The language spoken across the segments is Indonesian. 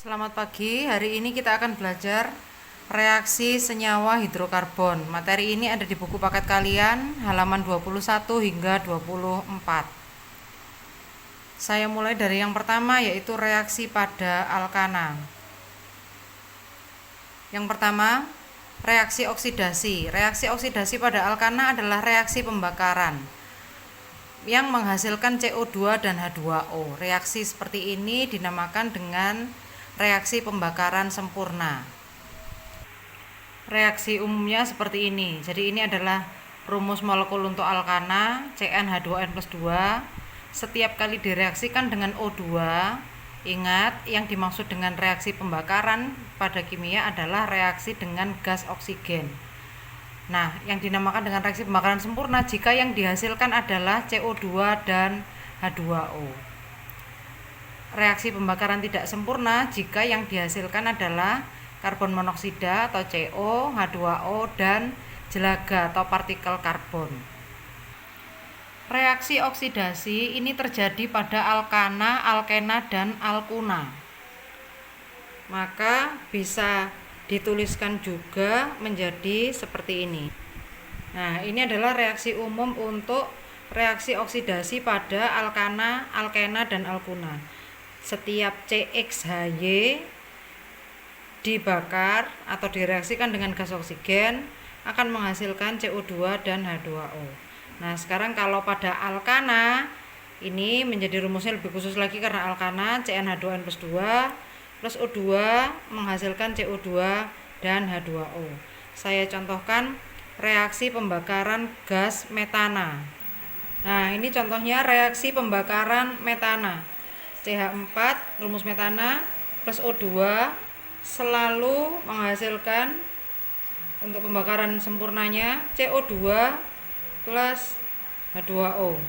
Selamat pagi, hari ini kita akan belajar reaksi senyawa hidrokarbon. Materi ini ada di buku paket kalian, halaman 21 hingga 24. Saya mulai dari yang pertama, yaitu reaksi pada alkana. Yang pertama, reaksi oksidasi. Reaksi oksidasi pada alkana adalah reaksi pembakaran yang menghasilkan CO2 dan H2O. Reaksi seperti ini dinamakan dengan reaksi pembakaran sempurna. Reaksi umumnya seperti ini. Jadi ini adalah rumus molekul untuk alkana, CnH2n+2. Setiap kali direaksikan dengan O2, ingat yang dimaksud dengan reaksi pembakaran pada kimia adalah reaksi dengan gas oksigen. Nah, yang dinamakan dengan reaksi pembakaran sempurna jika yang dihasilkan adalah CO2 dan H2O. Reaksi pembakaran tidak sempurna jika yang dihasilkan adalah karbon monoksida atau CO, H2O, dan jelaga atau partikel karbon. Reaksi oksidasi ini terjadi pada alkana, alkena, dan alkuna. Maka bisa dituliskan juga menjadi seperti ini. Nah, ini adalah reaksi umum untuk reaksi oksidasi pada alkana, alkena, dan alkuna. Setiap CXHY dibakar atau direaksikan dengan gas oksigen akan menghasilkan CO2 dan H2O. Nah, sekarang kalau pada alkana ini menjadi rumusnya lebih khusus lagi karena alkana CnH2n+2 plus O2 menghasilkan CO2 dan H2O. Saya contohkan reaksi pembakaran gas metana. Nah, ini contohnya reaksi pembakaran metana. CH4 rumus metana plus O2 selalu menghasilkan untuk pembakaran sempurnanya CO2 plus H2O.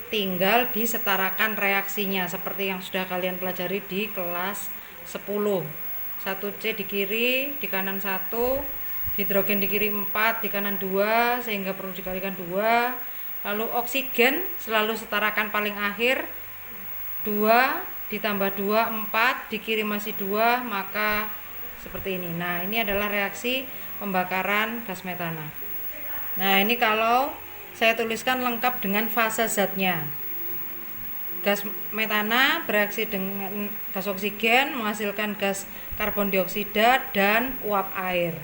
Tinggal disetarakan reaksinya seperti yang sudah kalian pelajari di kelas 10. 1C di kiri, di kanan 1, hidrogen di kiri 4, di kanan 2, sehingga perlu dikalikan 2. Lalu oksigen selalu setarakan paling akhir, 2 ditambah 2, 4, di kiri masih 2, maka seperti ini. Nah, ini adalah reaksi pembakaran gas metana. Nah, ini kalau saya tuliskan lengkap dengan fase zatnya. Gas metana bereaksi dengan gas oksigen menghasilkan gas karbon dioksida dan uap air.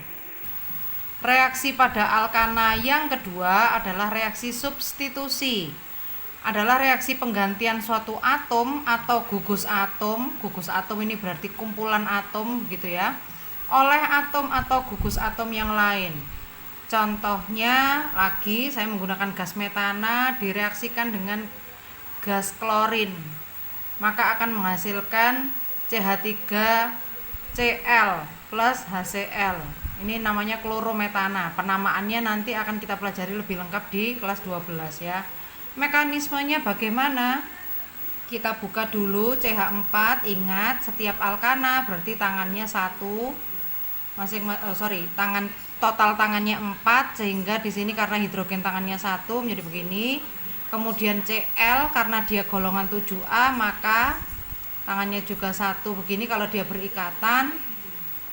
Reaksi pada alkana yang kedua adalah reaksi substitusi. Adalah reaksi penggantian suatu atom atau gugus atom. Gugus atom ini berarti kumpulan atom gitu ya, oleh atom atau gugus atom yang lain. Contohnya lagi saya menggunakan gas metana direaksikan dengan gas klorin, maka akan menghasilkan CH3Cl plus HCl. Ini namanya klorometana. Penamaannya nanti akan kita pelajari lebih lengkap di kelas 12 ya. Mekanismenya bagaimana? Kita buka dulu CH4. Ingat, setiap alkana berarti tangannya 1, tangan total tangannya 4, sehingga di sini karena hidrogen tangannya 1 menjadi begini. Kemudian Cl karena dia golongan 7A maka tangannya juga 1 begini kalau dia berikatan.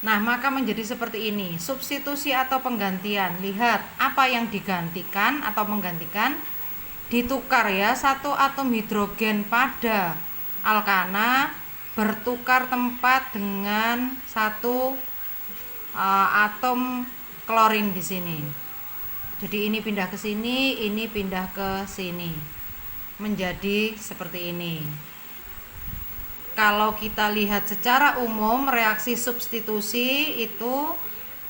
Nah, maka menjadi seperti ini. Substitusi atau penggantian. Lihat apa yang digantikan atau menggantikan. Ditukar ya, satu atom hidrogen pada alkana bertukar tempat dengan satu atom klorin di sini. Jadi ini pindah ke sini, ini pindah ke sini. Menjadi seperti ini. Kalau kita lihat secara umum reaksi substitusi itu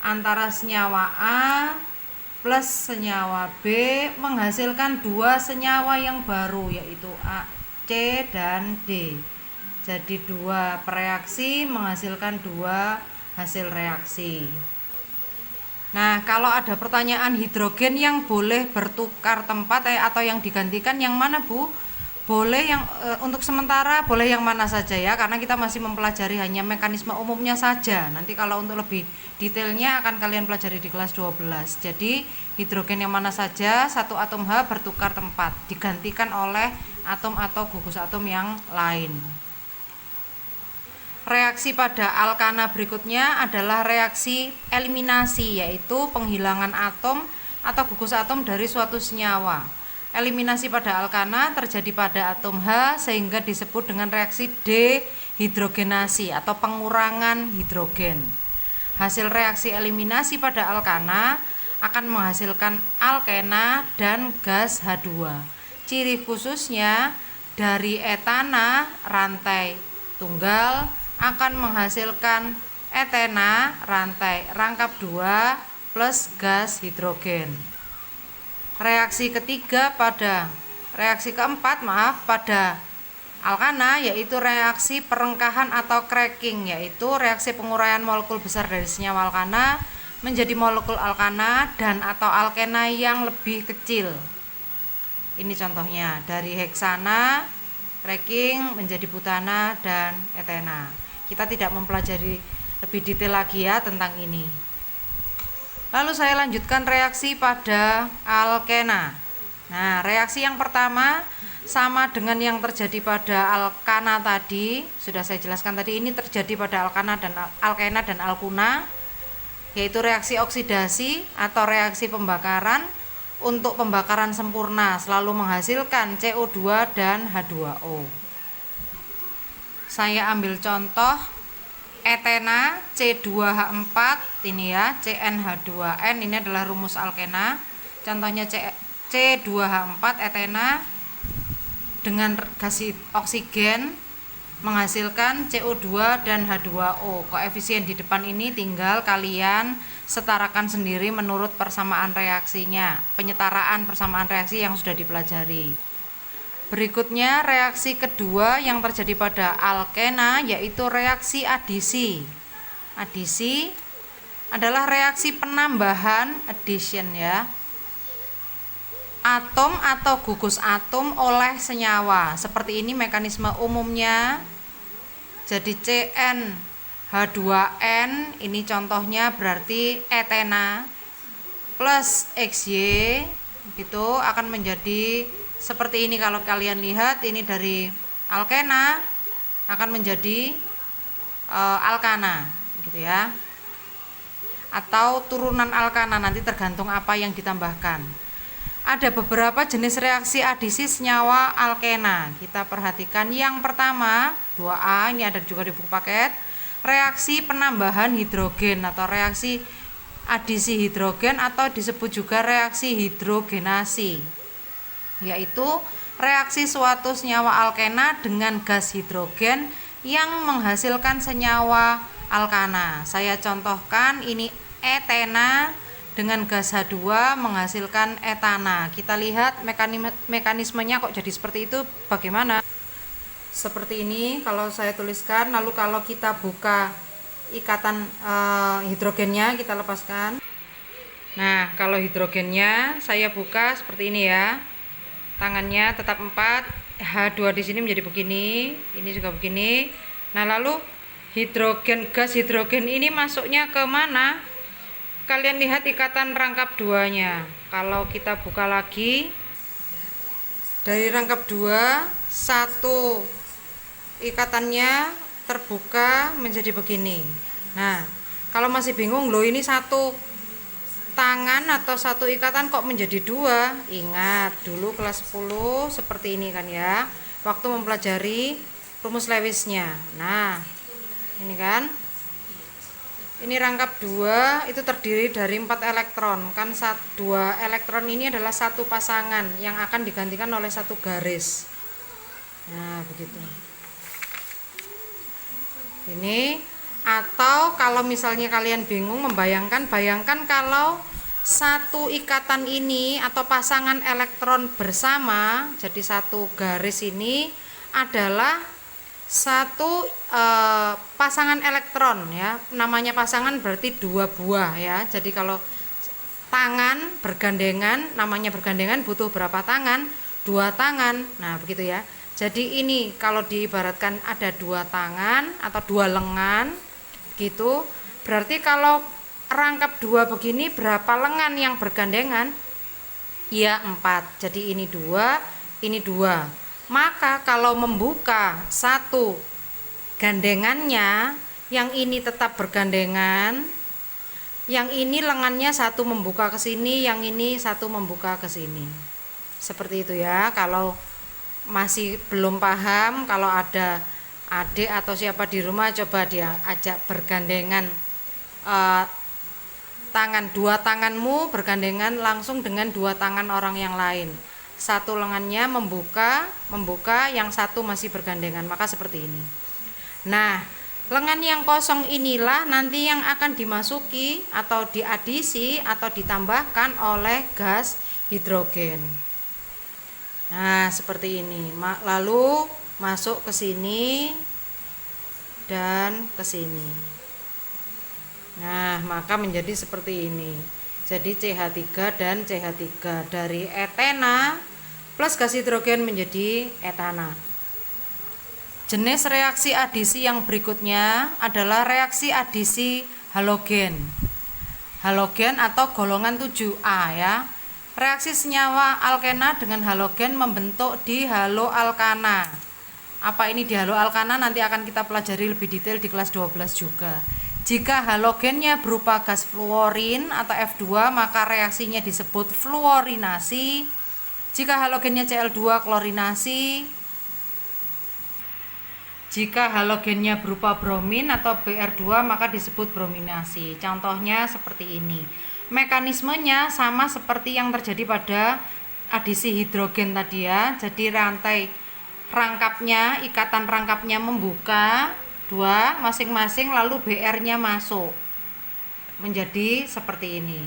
antara senyawa A plus senyawa B menghasilkan dua senyawa yang baru, yaitu A, C, dan D. Jadi dua reaksi menghasilkan dua hasil reaksi. Nah, kalau ada pertanyaan hidrogen yang boleh bertukar tempat atau yang digantikan yang mana, Bu? Boleh yang untuk sementara boleh yang mana saja ya, karena kita masih mempelajari hanya mekanisme umumnya saja. Nanti kalau untuk lebih detailnya akan kalian pelajari di kelas 12. Jadi hidrogen yang mana saja satu atom H bertukar tempat, digantikan oleh atom atau gugus atom yang lain. Reaksi pada alkana berikutnya adalah reaksi eliminasi, yaitu penghilangan atom atau gugus atom dari suatu senyawa. Eliminasi pada alkana terjadi pada atom H sehingga disebut dengan reaksi dehidrogenasi atau pengurangan hidrogen. Hasil reaksi eliminasi pada alkana akan menghasilkan alkena dan gas H2. Ciri khususnya dari etana rantai tunggal akan menghasilkan etena rantai rangkap 2 plus gas hidrogen. Reaksi keempat pada alkana yaitu reaksi perengkahan atau cracking, yaitu reaksi penguraian molekul besar dari senyawa alkana menjadi molekul alkana dan atau alkena yang lebih kecil. Ini contohnya dari heksana cracking menjadi butana dan etena. Kita tidak mempelajari lebih detail lagi ya tentang ini. Lalu saya lanjutkan reaksi pada alkena. Nah, reaksi yang pertama sama dengan yang terjadi pada alkana tadi, sudah saya jelaskan tadi, ini terjadi pada alkena dan alkuna, yaitu reaksi oksidasi atau reaksi pembakaran. Untuk pembakaran sempurna selalu menghasilkan CO2 dan H2O. Saya ambil contoh etena C2H4 ini ya, CnH2n, ini adalah rumus alkena. Contohnya C2H4 etena dengan gas oksigen menghasilkan CO2 dan H2O. Koefisien di depan ini tinggal kalian setarakan sendiri menurut persamaan reaksinya, penyetaraan persamaan reaksi yang sudah dipelajari. Berikutnya reaksi kedua yang terjadi pada alkena yaitu reaksi adisi. Adisi adalah reaksi penambahan, addition ya, atom atau gugus atom oleh senyawa. Seperti ini mekanisme umumnya. Jadi CnH2n ini contohnya berarti etena plus XY gitu akan menjadi seperti ini. Kalau kalian lihat ini dari alkena akan menjadi alkana gitu ya, atau turunan alkana, nanti tergantung apa yang ditambahkan. Ada beberapa jenis reaksi adisi senyawa alkena. Kita perhatikan yang pertama 2A, ini ada juga di buku paket. Reaksi penambahan hidrogen atau reaksi adisi hidrogen atau disebut juga reaksi hidrogenasi, yaitu reaksi suatu senyawa alkena dengan gas hidrogen yang menghasilkan senyawa alkana. Saya contohkan ini etena dengan gas H2 menghasilkan etana. Kita lihat mekanismenya kok jadi seperti itu bagaimana. Seperti ini kalau saya tuliskan, lalu kalau kita buka ikatan hidrogennya kita lepaskan. Nah, kalau hidrogennya saya buka seperti ini ya. Tangannya tetap 4, H2 di sini menjadi begini, ini juga begini. Nah, lalu gas hidrogen ini masuknya ke mana? Kalian lihat ikatan rangkap 2-nya. Kalau kita buka lagi, dari rangkap 2, satu ikatannya terbuka menjadi begini. Nah, kalau masih bingung, loh ini satu tangan atau satu ikatan kok menjadi 2? Ingat, dulu kelas 10 seperti ini kan ya, waktu mempelajari rumus Lewisnya. Nah, ini kan, ini rangkap 2 itu terdiri dari 4 elektron. Kan 2 elektron ini adalah satu pasangan yang akan digantikan oleh satu garis. Nah, begitu. Ini, atau kalau misalnya kalian bingung bayangkan kalau satu ikatan ini atau pasangan elektron bersama, jadi satu garis ini adalah satu pasangan elektron ya, namanya pasangan berarti 2 buah ya. Jadi kalau tangan bergandengan, namanya bergandengan butuh berapa tangan? 2 tangan. Nah begitu ya. Jadi ini kalau diibaratkan ada 2 tangan atau 2 lengan gitu, berarti kalau rangkap 2 begini berapa lengan yang bergandengan? Ya 4. Jadi ini 2, ini 2. Maka kalau membuka satu gandengannya, yang ini tetap bergandengan, yang ini lengannya satu membuka ke sini, yang ini satu membuka ke sini. Seperti itu ya. Kalau masih belum paham, kalau ada adik atau siapa di rumah, coba dia ajak bergandengan tangan, dua tanganmu bergandengan langsung dengan dua tangan orang yang lain. Satu lengannya membuka, yang satu masih bergandengan, maka seperti ini. Nah, lengan yang kosong inilah nanti yang akan dimasuki atau diadisi atau ditambahkan oleh gas hidrogen. Nah, seperti ini. Lalu masuk ke sini dan ke sini. Nah, maka menjadi seperti ini. Jadi CH3 dan CH3 dari etena plus gas hidrogen menjadi etana. Jenis reaksi adisi yang berikutnya adalah reaksi adisi halogen. Halogen atau golongan 7A ya. Reaksi senyawa alkena dengan halogen membentuk dihaloalkana. Apa ini dihaloalkana nanti akan kita pelajari lebih detail di kelas 12 juga. Jika halogennya berupa gas fluorin atau F2, maka reaksinya disebut fluorinasi. Jika halogennya Cl2, klorinasi. Jika halogennya berupa bromin atau Br2, maka disebut brominasi. Contohnya seperti ini. Mekanismenya sama seperti yang terjadi pada adisi hidrogen tadi ya. Jadi rantai rangkapnya, ikatan rangkapnya membuka dua masing-masing, lalu Br-nya masuk. Menjadi seperti ini.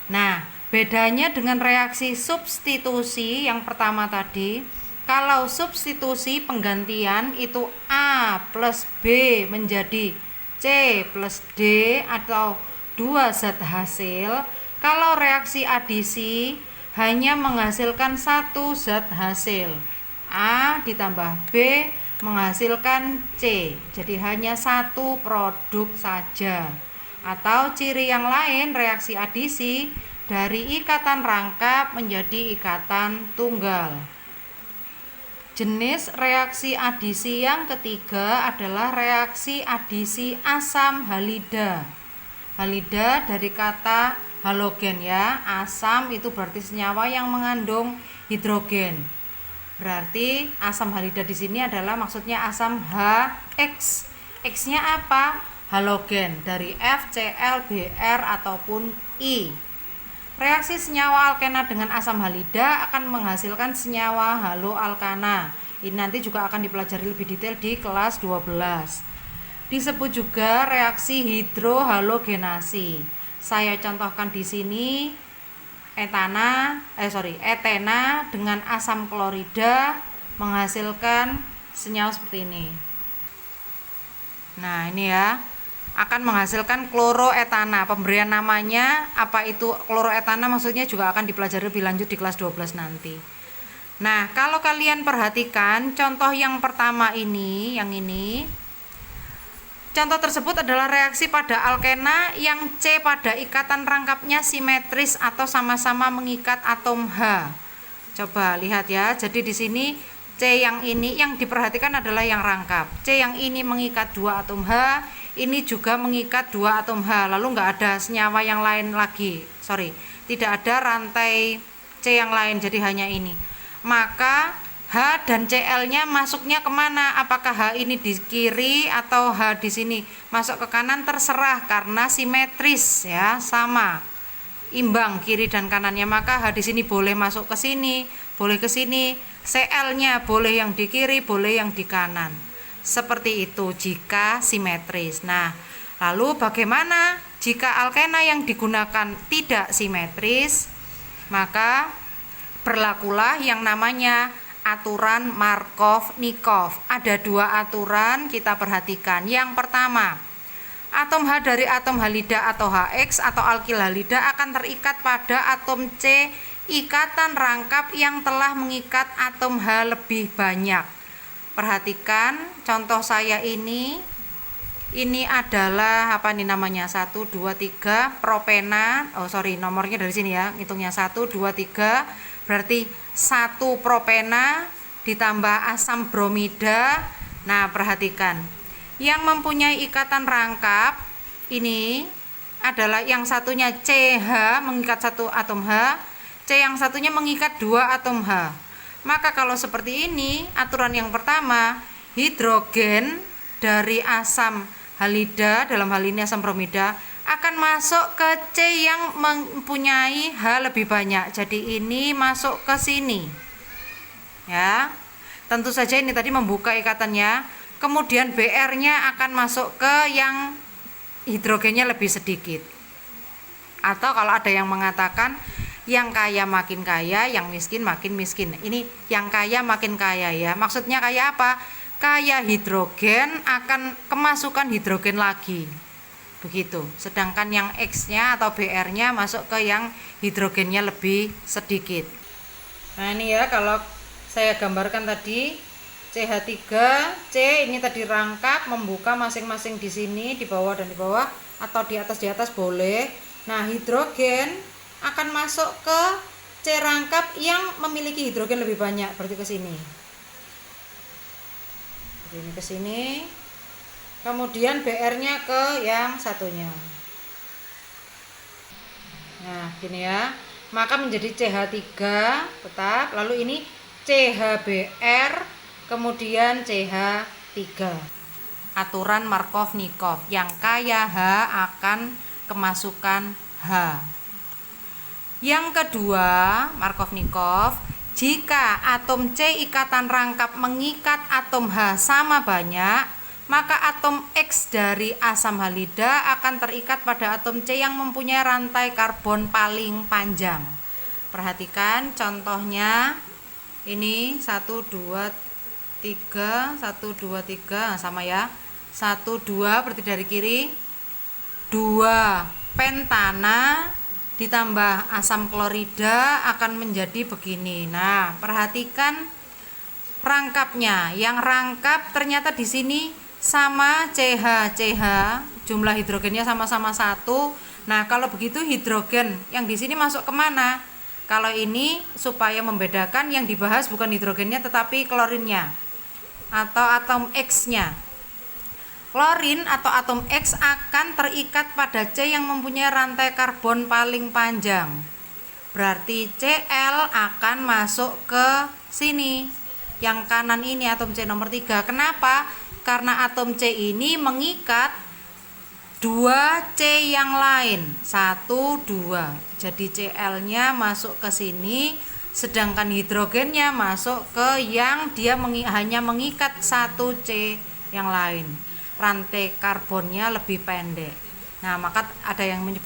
Nah, bedanya dengan reaksi substitusi yang pertama tadi, kalau substitusi penggantian itu A plus B menjadi C plus D atau dua zat hasil. Kalau reaksi adisi hanya menghasilkan satu zat hasil. A ditambah B menghasilkan C. Jadi hanya satu produk saja. Atau ciri yang lain reaksi adisi dari ikatan rangkap menjadi ikatan tunggal. Jenis reaksi adisi yang ketiga adalah reaksi adisi asam halida. Halida dari kata halogen ya. Asam itu berarti senyawa yang mengandung hidrogen. Berarti asam halida di sini adalah maksudnya asam HX. X-nya apa? Halogen dari F, Cl, Br ataupun I. Reaksi senyawa alkena dengan asam halida akan menghasilkan senyawa haloalkana. Ini nanti juga akan dipelajari lebih detail di kelas 12. Disebut juga reaksi hidrohalogenasi. Saya contohkan di sini etena dengan asam klorida menghasilkan senyawa seperti ini. Nah, ini ya. Akan menghasilkan kloroetana. Pemberian namanya apa itu kloroetana maksudnya juga akan dipelajari lebih lanjut di kelas 12 nanti. Nah, kalau kalian perhatikan contoh yang pertama ini, yang ini. Contoh tersebut adalah reaksi pada alkena yang C pada ikatan rangkapnya simetris atau sama-sama mengikat atom H. Coba lihat ya. Jadi di sini C yang ini yang diperhatikan adalah yang rangkap. C yang ini mengikat dua atom H, ini juga mengikat dua atom H. Lalu nggak ada senyawa yang lain lagi. Tidak ada rantai C yang lain, jadi hanya ini. Maka H dan Cl-nya masuknya kemana? Apakah H ini di kiri atau H di sini? Masuk ke kanan terserah karena simetris ya, sama. Imbang kiri dan kanannya, maka H di sini boleh masuk ke sini, boleh ke sini. Cl-nya boleh yang di kiri, boleh yang di kanan. Seperti itu jika simetris. Nah, lalu bagaimana jika alkena yang digunakan tidak simetris? Maka berlakulah yang namanya aturan Markov-Nikov. Ada dua aturan, kita perhatikan. Yang pertama, atom H dari atom halida atau HX atau alkil halida akan terikat pada atom C ikatan rangkap yang telah mengikat atom H lebih banyak. Perhatikan contoh saya ini adalah apa nih namanya, 1, 2, 3 propena. Nomornya dari sini ya, hitungnya 1, 2, 3, berarti 1 propena ditambah asam bromida. Nah, perhatikan Yang mempunyai ikatan rangkap ini adalah yang satunya CH mengikat satu atom H, C yang satunya mengikat dua atom H. Maka kalau seperti ini, aturan yang pertama, hidrogen dari asam halida, dalam hal ini asam bromida, akan masuk ke C yang mempunyai H lebih banyak. Jadi ini masuk ke sini. Ya. Tentu saja ini tadi membuka ikatannya. Kemudian Br-nya akan masuk ke yang hidrogennya lebih sedikit. Atau kalau ada yang mengatakan yang kaya makin kaya, yang miskin makin miskin. Ini yang kaya makin kaya ya. Maksudnya kaya apa? Kaya hidrogen akan kemasukan hidrogen lagi. Begitu. Sedangkan yang X-nya atau Br-nya masuk ke yang hidrogennya lebih sedikit. Nah, ini ya kalau saya gambarkan tadi CH3, C ini tadi rangkap membuka masing-masing di sini, di bawah dan di bawah, atau di atas boleh. Nah, hidrogen akan masuk ke C rangkap yang memiliki hidrogen lebih banyak, berarti ke sini. Jadi ini ke sini. Kemudian Br-nya ke yang satunya. Nah, gini ya. Maka menjadi CH3 tetap, lalu ini CHBr, kemudian CH3. Aturan Markovnikov, yang kaya H akan kemasukan H. Yang kedua, Markovnikov, jika atom C ikatan rangkap mengikat atom H sama banyak, maka atom X dari asam halida akan terikat pada atom C yang mempunyai rantai karbon paling panjang. Perhatikan contohnya, ini 1, 2, 3, 1, 2, 3, sama ya. 1, 2 berarti dari kiri, 2 pentana ditambah asam klorida akan menjadi begini. Nah, perhatikan rangkapnya. Yang rangkap ternyata di sini sama CH, jumlah hidrogennya sama-sama 1. Nah, kalau begitu hidrogen yang di sini masuk kemana? Kalau ini supaya membedakan, yang dibahas bukan hidrogennya tetapi klorinnya atau atom X-nya. Klorin atau atom X akan terikat pada C yang mempunyai rantai karbon paling panjang. Berarti Cl akan masuk ke sini. Yang kanan ini atom C nomor 3. Kenapa? Karena atom C ini mengikat 2 C yang lain, 1, 2. Jadi Cl-nya masuk ke sini, sedangkan hidrogennya masuk ke yang dia hanya mengikat 1 C yang lain. Rantai karbonnya lebih pendek. Nah, maka ada yang menyebut